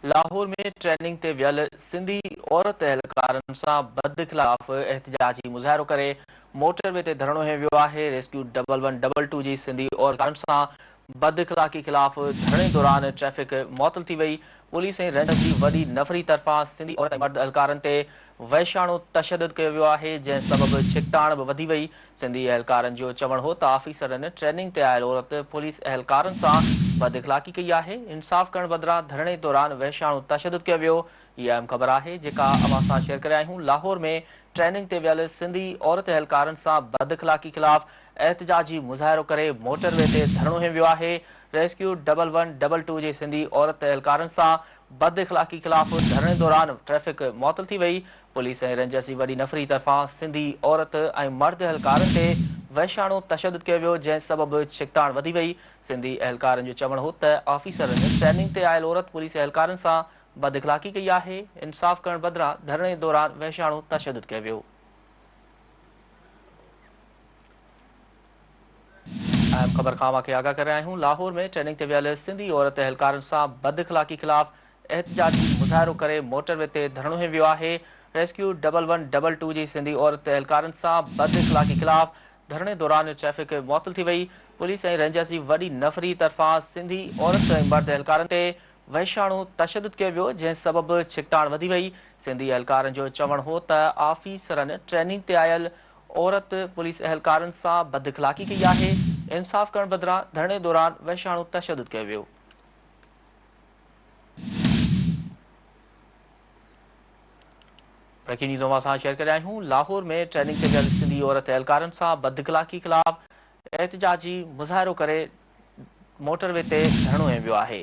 लाहौर में ट्रेनिंग ते वियल सिंधी औरत एहलकारनि सां बद ख़िलाफ़ एहतजाजी मुज़ाहिरो करे मोटरवे ते धरणो हंयो वियो आहे। रेस्क्यू 1122 जी सिंधी औरतनि सां बद इख़लाक़ी ख़िलाफ़ धरणे दौरान ट्रैफ़िक मुअतल थी वई। पुलिस ऐं रेंजर्स जी वॾी नफ़री तरफ़ां सिंधी औरत ऐं मर्द एहलकारनि ते वहशाणो तशदुद कयो वियो आहे, जंहिं सबबि छिकताण बि वधी वई। सिंधी एहलकारनि जो चवणु हो त ऑफिसरनि ट्रेनिंग ते आयल औरत पुलिस एहलकारनि सां बद इख़लाक़ी कई आहे। इंसाफ़ करण बदिरां धरणे दौरान वहशाणो तशदुद कयो वियो। इहा अहम ख़बर आहे जेका अवां सां शेयर करे आहियूं। लाहौर में ट्रेनिंग ते वियल सिंधी औरत एहलकारनि सां बद इख़लाक़ी ख़िलाफ़ एहतजाजी मुज़ाहिरो करे मोटरवे ते धरणो हंयो वियो आहे। रेस्क्यू 1122 जी सिंधी औरत एहलकारनि सां बद इख़लाक़ी ख़िलाफ़ धरणे दौरान ट्रैफ़िक मुअतल थी वई। पुलिस ऐं रेंजर्स जी वॾी नफ़री तरफ़ां सिंधी औरत ऐं मर्द एहलकारनि ते वहशाणो तशदुद कयो वियो, जंहिं सबबि छिकताण वधी वई। सिंधी एहलकारनि जो चवणु हो त ऑफिसरनि ट्रेनिंग ते आयल औरत पुलिस एहलकारनि सां बद इख़लाक़ी कई आहे। इंसाफ़ करण बदिरां धरणे दौरान वहशाणो तशदुद कयो वियो। अहम ख़बर खां वाक़े आगाह करे आहियूं। लाहौर में ट्रेनिंग ते वियल सिंधी औरत एहलकारनि सां बद इख़लाक़ी ख़िलाफ़ एहतजाजी मुज़ाहिरो करे मोटरवे ते धरणो हंयो वियो आहे। रेस्क्यू 1122 जी सिंधी औरत एहलकारनि सां बद इख़लाक़ी ख़िलाफ़ धरणे दौरान ट्रैफ़िक मुअतल थी वई। पुलिस ऐं रेंजर्स जी वॾी नफ़री तरफ़ां सिंधी औरत ऐं मर्द एहलकारनि ते वहशाणो तशदुद कयो वियो, जंहिं सबबि छिकताण वधी वई। सिंधी एहलकारनि जो चवणु हो त ऑफिसरनि ट्रेनिंग ते आयल औरत पुलिस एहलकारनि सां बद इख़लाक़ी कई आहे। इंसाफ़ करण बदिरां धरणे दौरान वहशाणो तशदुद कयो वियो। ब्रेकिंग न्यूज़ अवां सां शेयर करे आहियूं। लाहौर में ट्रेनिंग ते वियल सिंधी औरत एहलकारनि सां बद इख़लाक़ी ख़िलाफ़ एहतजाजी मुज़ाहिरो करे मोटरवे ते धरणो हंयो वियो आहे।